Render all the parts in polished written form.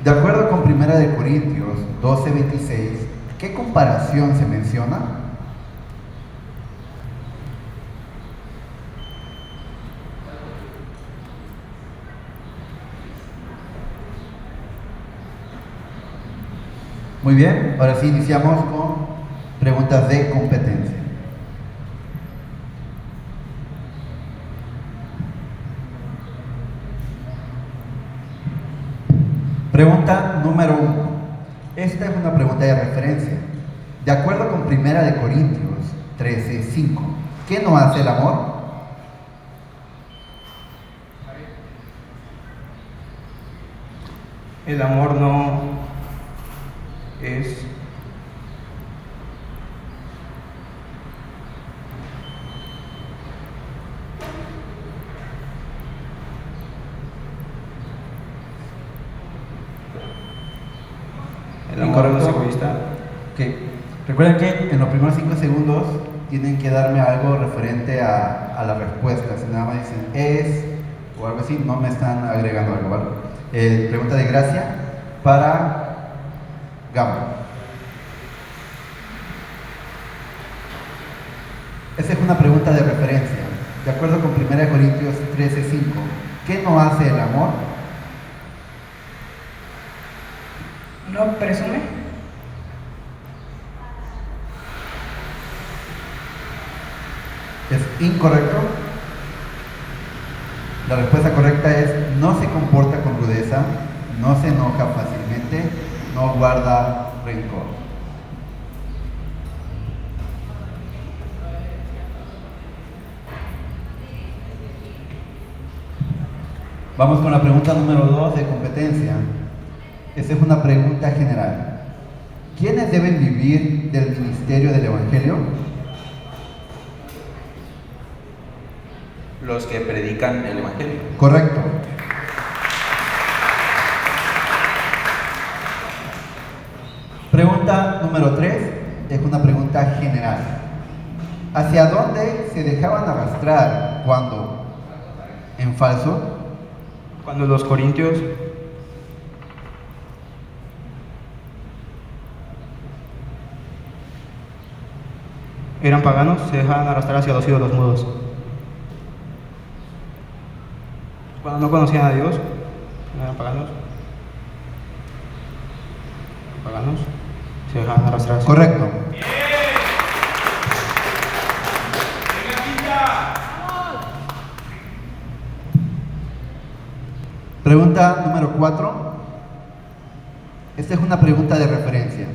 De acuerdo con 1 Corintios 12:26, ¿qué comparación se menciona? Muy bien, ahora sí iniciamos con preguntas de competencia. Pregunta número 1. Esta es una pregunta de referencia. De acuerdo con 1 Corintios 13:5, ¿qué no hace el amor? El amor no es... El amor no es egoísta. Okay. Recuerden que en los primeros 5 segundos tienen que darme algo referente a la respuesta. Si nada más dicen es o algo así, no me están agregando algo, ¿vale? Pregunta de gracia para Gama. Esa es una pregunta de referencia. De acuerdo con 1 Corintios 13:5, ¿qué no hace el amor? ¿No presume? Es incorrecto. La respuesta correcta es: no se comporta con rudeza, no se enoja fácilmente, no guarda rencor. Vamos con la pregunta número 2 de competencia. Esta es una pregunta general. ¿Quiénes deben vivir del ministerio del Evangelio? Los que predican el Evangelio. Correcto. Pregunta número 3 es una pregunta general. ¿Hacia dónde se dejaban arrastrar cuando en falso? Cuando los corintios eran paganos, se dejaban arrastrar hacia los ídolos mudos. Cuando no conocían a Dios, no eran paganos, se dejaban arrastrar hacia... Correcto. Pregunta número 4. Esta es una pregunta de referencia.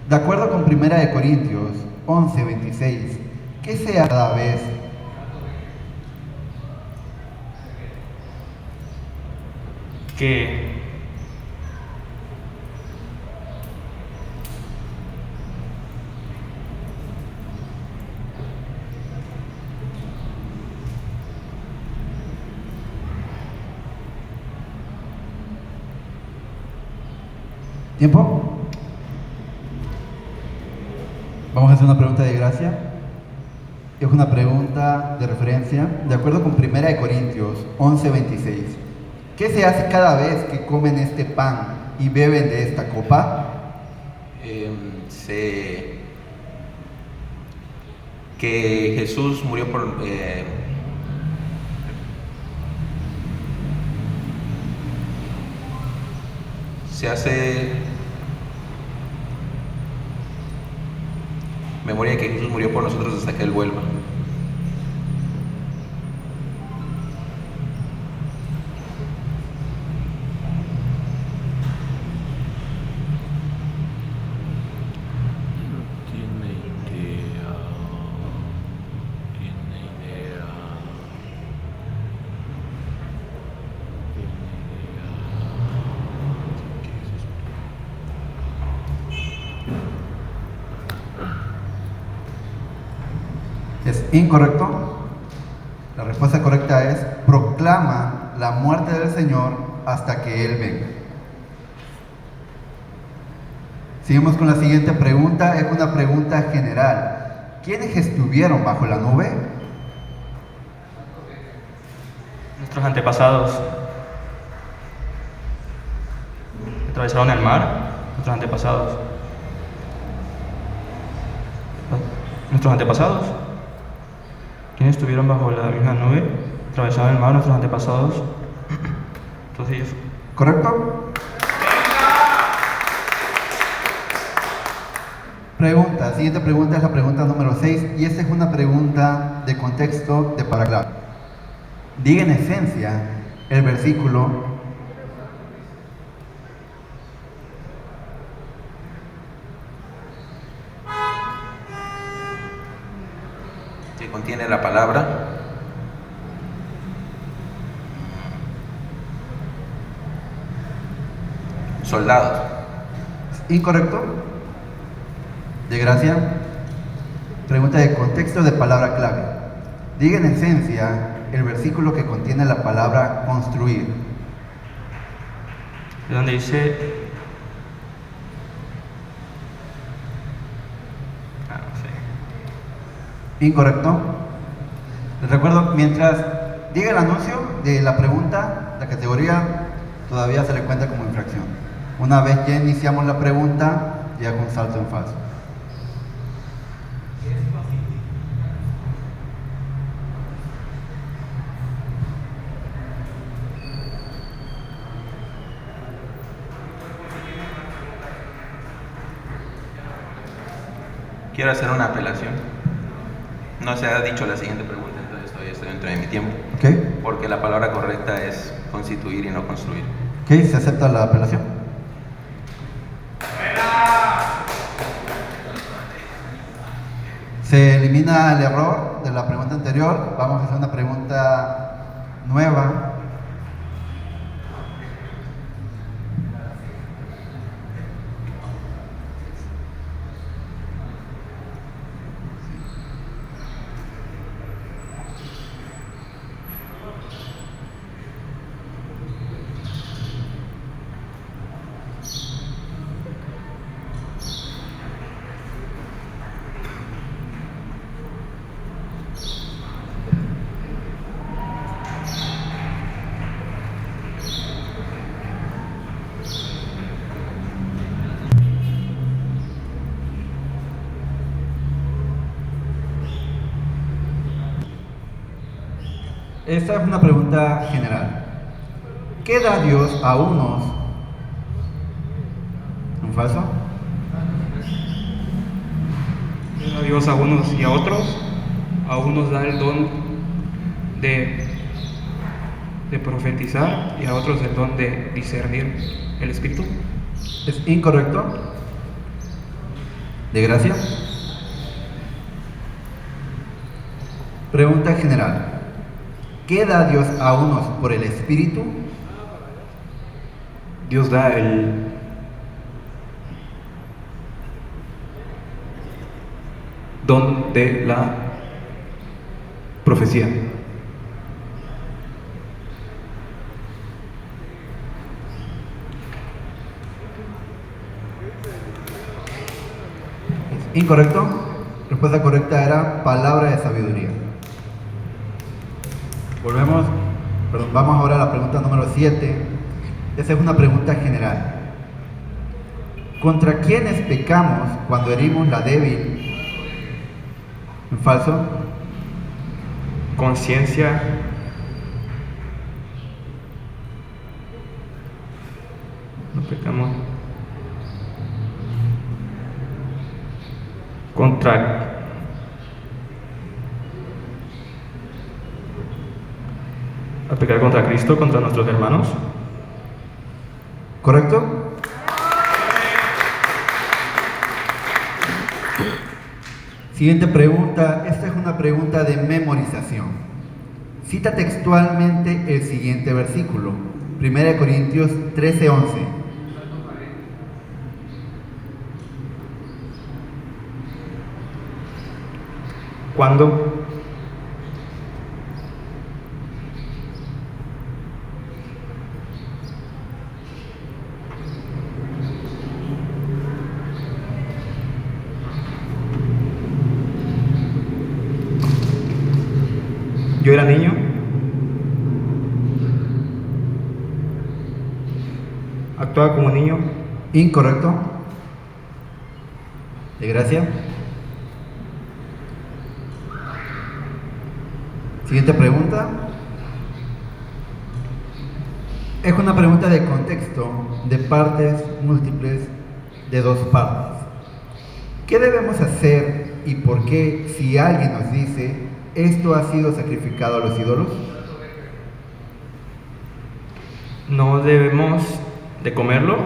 De acuerdo con 1 Corintios 11:26, ¿qué se hace cada vez? Que ¿Tiempo? Vamos a hacer una pregunta de gracia. Es una pregunta de referencia. De acuerdo con 1 Corintios 11:26, ¿qué se hace cada vez que comen este pan y beben de esta copa? Que Jesús murió por... se hace memoria de que Jesús murió por nosotros hasta que Él vuelva. Es incorrecto. La respuesta correcta es: proclama la muerte del Señor hasta que Él venga. Seguimos con la siguiente pregunta. Es una pregunta general. ¿Quiénes estuvieron bajo la nube? nuestros antepasados. atravesaron el mar, nuestros antepasados. Nuestros antepasados. Quienes estuvieron bajo la misma nube, atravesaron el mar, nuestros antepasados. Entonces ellos. ¿Correcto? Pregunta, siguiente pregunta es la pregunta número 6 y esta es una pregunta de contexto de palabra clave. Diga en esencia el versículo que contiene la palabra soldados. incorrecto. De gracia. Pregunta de contexto de palabra clave. Diga en esencia el versículo que contiene la palabra construir. Es donde dice. No sé. Incorrecto. Les recuerdo, mientras diga el anuncio de la pregunta, la categoría todavía se le cuenta como infracción. Una vez ya iniciamos la pregunta, ya con salto en falso. Quiero hacer una apelación. No se ha dicho la siguiente pregunta, entonces todavía estoy dentro de mi tiempo. ¿Ok? Porque la palabra correcta es constituir y no construir. ¿Ok? ¿Se acepta la apelación? Se elimina el error de la pregunta anterior. Vamos a hacer una pregunta nueva. Esta es una pregunta general. ¿Qué da Dios a unos? ¿Un falso? A Dios a unos y a otros da el don de profetizar y a otros el don de discernir el Espíritu. ¿Es incorrecto? ¿De gracia? Pregunta general. ¿Qué da Dios a unos por el Espíritu? Dios da el don de la profecía. Incorrecto. Respuesta correcta era palabra de sabiduría. Vamos ahora a la pregunta número 7. Esa es una pregunta general. ¿Contra quiénes pecamos cuando herimos la débil? ¿En falso? Conciencia, no pecamos contra a pecar contra Cristo, contra nuestros hermanos. ¿Correcto? Siguiente pregunta. Esta es una pregunta de memorización. Cita textualmente el siguiente versículo. 1 Corintios 13:11. Cuando yo era niño, actuaba como niño. Incorrecto. De gracia. Siguiente pregunta. Es una pregunta de contexto, de partes múltiples, de dos partes. ¿Qué debemos hacer y por qué si alguien nos dice esto ha sido sacrificado a los ídolos? No debemos de comerlo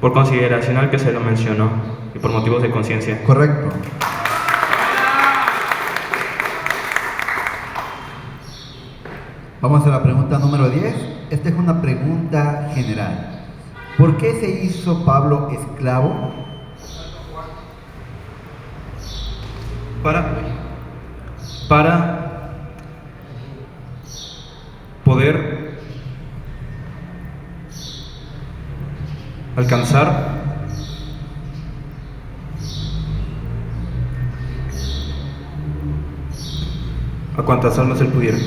por consideración al que se lo mencionó y por motivos de conciencia. Correcto. Vamos a la pregunta número 10. Esta es una pregunta general. ¿Por qué se hizo Pablo esclavo? Para poder alcanzar a cuantas almas él pudiera.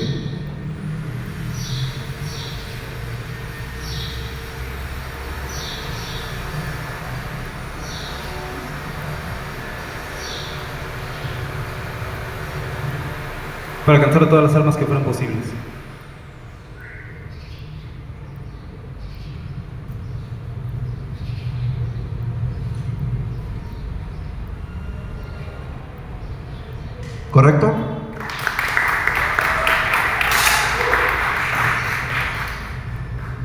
Para alcanzar a todas las almas que fueran posibles. ¿Correcto?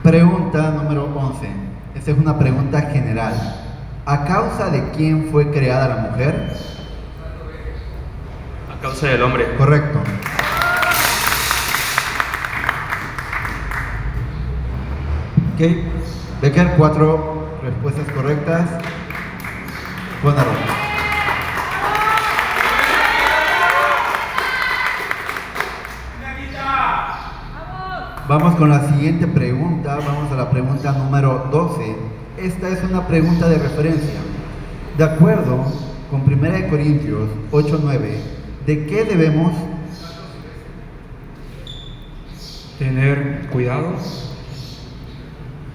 Pregunta número 11. Esta es una pregunta general. ¿A causa de quién fue creada la mujer? A causa del hombre. Correcto. Ok. Becker, 4 respuestas correctas. Buena ronda. Vamos con la siguiente pregunta. Vamos a la pregunta número 12. Esta es una pregunta de referencia. De acuerdo con 1 Corintios 8:9, ¿de qué debemos Tener cuidado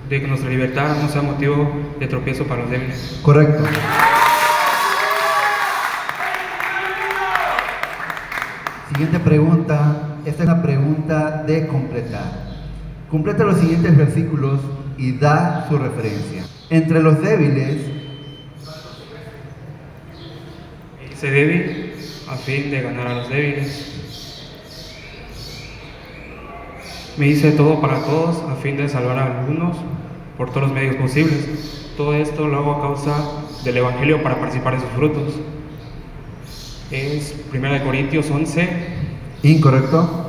de que nuestra libertad no sea motivo de tropiezo para los débiles. Correcto. Siguiente pregunta. Esta es una pregunta de completar. Completa los siguientes versículos y da su referencia. Entre los débiles, Hice débil a fin de ganar a los débiles. Me hice todo para todos a fin de salvar a algunos por todos los medios posibles. Todo esto lo hago a causa del Evangelio para participar de sus frutos. Es 1 Corintios 11. incorrecto.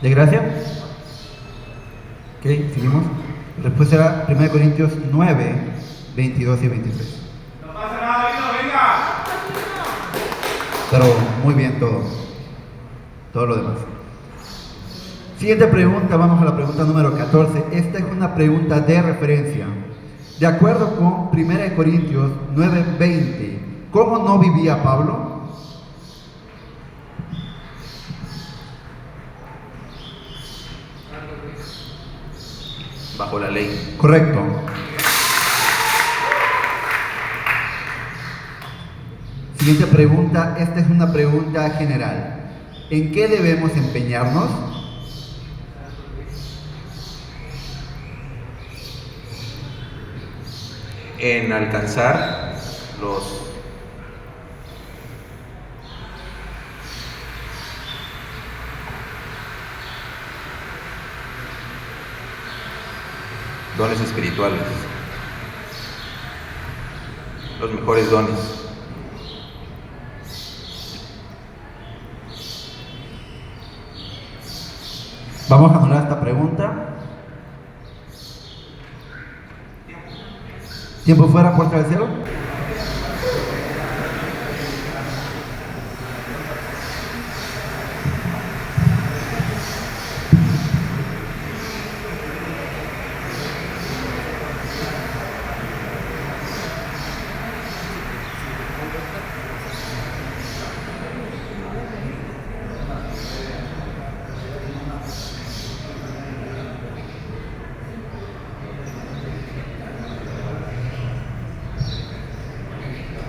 ¿De gracia? Ok, seguimos. La respuesta era 1 Corintios 9, 22 y 23. No pasa nada, venga. Pero muy bien todo. Todo lo demás. Siguiente pregunta, vamos a la pregunta número 14. Esta es una pregunta de referencia. De acuerdo con 1 Corintios 9:20, ¿cómo no vivía Pablo? Bajo la ley. Correcto. Siguiente pregunta, esta es una pregunta general. ¿En qué debemos empeñarnos? En alcanzar los dones espirituales, los mejores dones. Vamos a anular esta pregunta. ¿Tiempo fuera, puerta del cielo?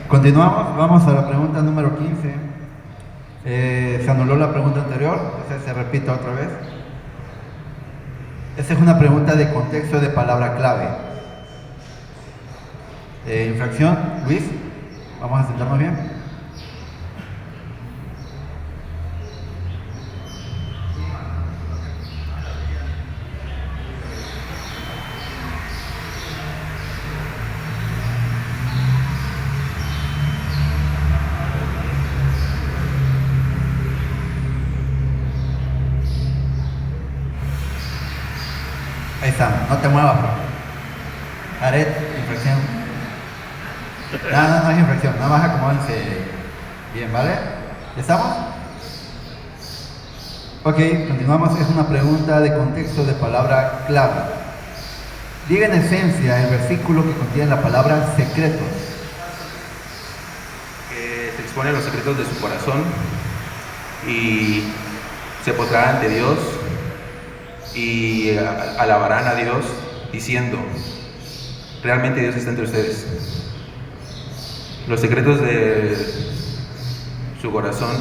Continuamos, vamos a la pregunta número 15. Se anuló la pregunta anterior, entonces se repite otra vez. Esta es una pregunta de contexto de palabra clave. Infracción, Luis, vamos a sentarnos bien. Ahí está, no te muevas, bro. Aret, infracción. No es infracción, nada más acomódense bien, ¿vale? ¿Ya estamos? Ok, continuamos. Es una pregunta de contexto de palabra clave. Diga en esencia el versículo que contiene la palabra secretos. Que se expone los secretos de su corazón y se postrarán ante Dios y alabarán a Dios diciendo: realmente Dios está entre ustedes. Los secretos de su corazón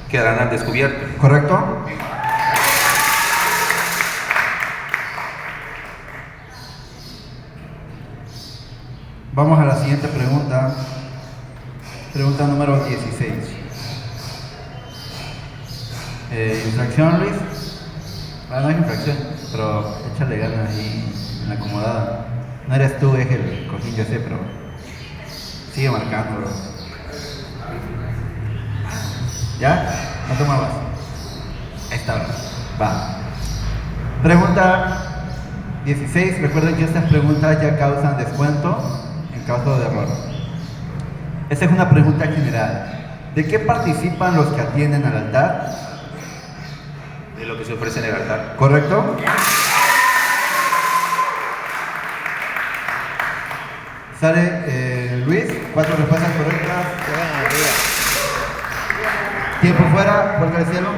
quedarán al descubierto. ¿Correcto? Vamos a la siguiente pregunta. Pregunta número 16. ¿Infracción, Luis? No es infracción, pero échale ganas ahí en la acomodada. No eres tú, es el cojín, yo sé, pero sigue marcando, bro. ¿Ya? No te muevas. Ahí está, bro. Va. Pregunta 16. Recuerden que estas preguntas ya causan descuento en caso de error. Esta es una pregunta general. ¿De qué participan los que atienden al altar? De lo que se ofrece en el altar. ¿Correcto? Sale Luis, 4 respuestas correctas. Tiempo fuera, puerta del cielo.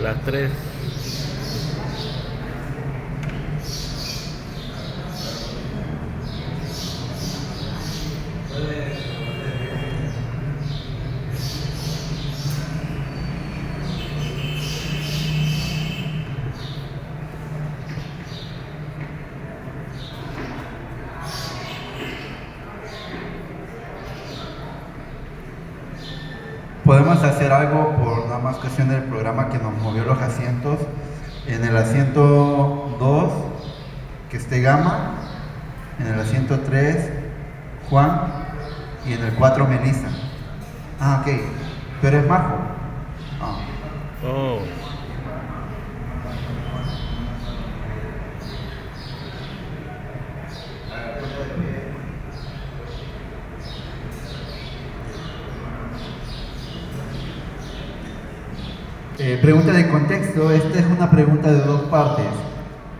Las 3. Podemos hacer algo por nada más cuestión del programa que nos movió los asientos. En el asiento 2 que esté Gama, en el asiento 3 Juan y en el 4 Melissa. Ah, ok. ¿Tú eres Majo? Ah. Oh. Pregunta de contexto. Esta es una pregunta de 2 partes.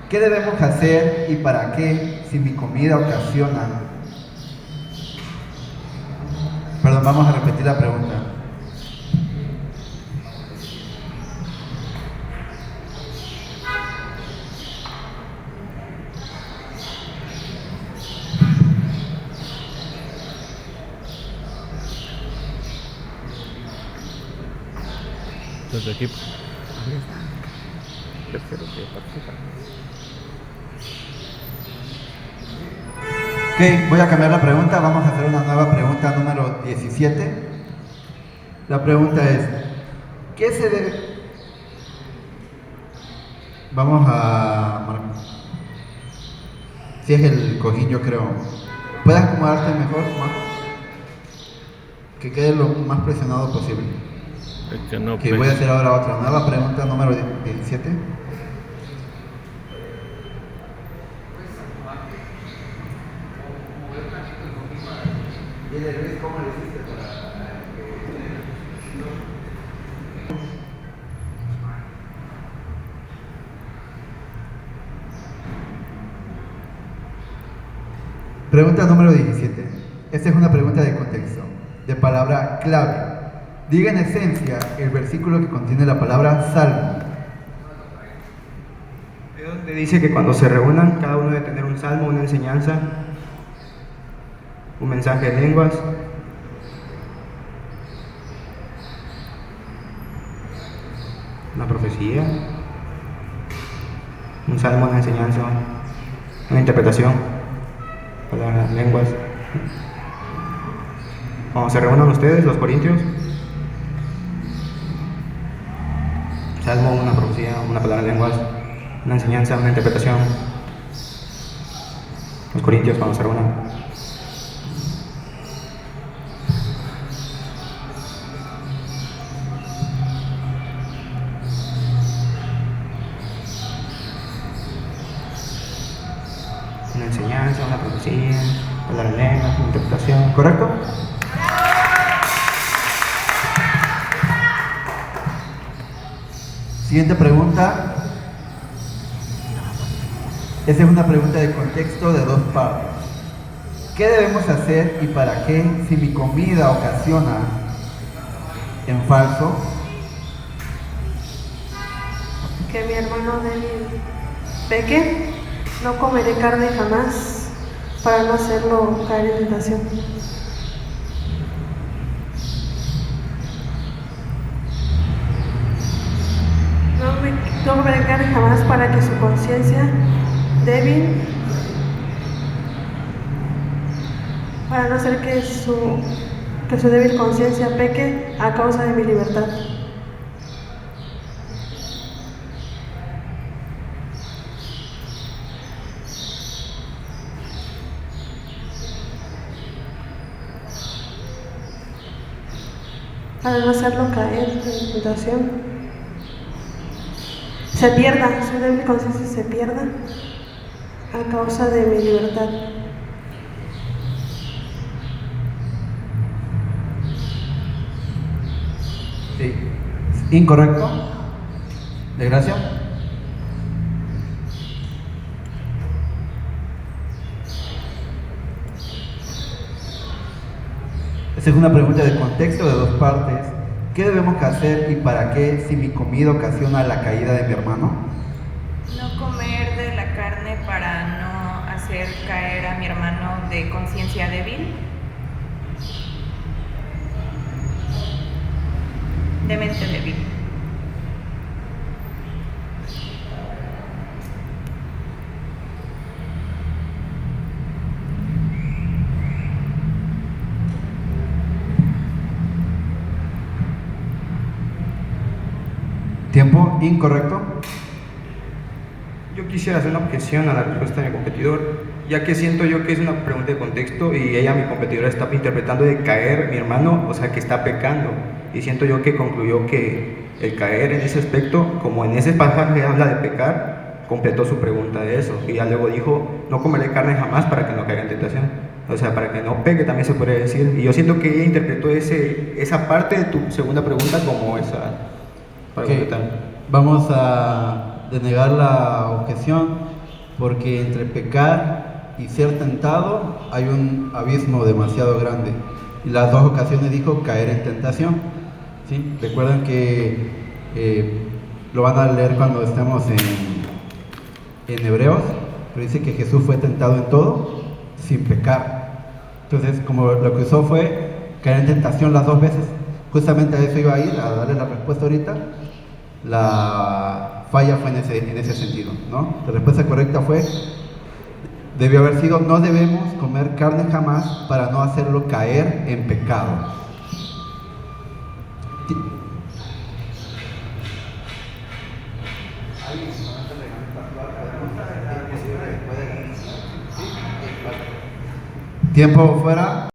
¿Qué debemos hacer y para qué si mi comida ocasiona? Perdón, vamos a repetir la pregunta. Los equipos. Tercero que participa. Ok, voy a cambiar la pregunta. Vamos a hacer una nueva pregunta número 17. La pregunta es: ¿qué se debe? Vamos a marcar. Si es el cojín, yo creo. ¿Puedes acomodarte mejor, Marco? Que quede lo más presionado posible. Es que no. Ok, voy a hacer ahora otra nueva pregunta número 17. ¿Cómo le hiciste para Pregunta número 17. Esta es una pregunta de contexto, de palabra clave. Diga en esencia el versículo que contiene la palabra salmo. Es donde dice que cuando se reúnan, cada uno debe tener un salmo, una enseñanza, un mensaje de lenguas. Una profecía, un salmo, una enseñanza, una interpretación, palabras, lenguas. Cuando se reúnan ustedes, los corintios, salmo, una profecía, una palabra, lenguas, una enseñanza, una interpretación. Los corintios cuando se reúnan. Una enseñanza, una profecía, palabra, lenguas, una interpretación. ¿Correcto? Siguiente pregunta. Esta es una pregunta de contexto de dos partes. ¿Qué debemos hacer y para qué si mi comida ocasiona en falso? Que mi hermano débil peque, no comeré carne jamás para no hacerlo caer en tentación. No comeré carne jamás para que su conciencia débil, para no hacer que su débil conciencia peque a causa de mi libertad. Para no hacerlo caer en tentación. Se pierda, su débil conciencia se pierda a causa de mi libertad. Sí. Incorrecto. ¿De gracia? Esta es una pregunta de contexto de dos partes. ¿Qué debemos hacer y para qué si mi comida ocasiona la caída de mi hermano? No comer de la carne para no hacer caer a mi hermano de conciencia débil, de mente débil. ¿Tiempo? Incorrecto. Yo quisiera hacer una objeción a la respuesta de mi competidor, ya que siento yo que es una pregunta de contexto y ella, mi competidora, está interpretando de caer mi hermano, o sea, que está pecando. Y siento yo que concluyó que el caer en ese aspecto, como en ese pasaje habla de pecar, completó su pregunta de eso. Y ya luego dijo, no comeré carne jamás para que no caiga en tentación. O sea, para que no peque también se podría decir. Y yo siento que ella interpretó esa parte de tu segunda pregunta como esa. Para Okay. Vamos a denegar la objeción porque entre pecar y ser tentado hay un abismo demasiado grande. Y las dos ocasiones dijo caer en tentación. ¿Sí? Recuerden que lo van a leer cuando estemos en Hebreos, pero dice que Jesús fue tentado en todo sin pecar. Entonces, como lo que usó fue caer en tentación las dos veces, justamente a eso iba a ir, a darle la respuesta ahorita. La falla fue en ese sentido, ¿no? La respuesta correcta fue, debió haber sido, no debemos comer carne jamás para no hacerlo caer en pecado. Tiempo fuera.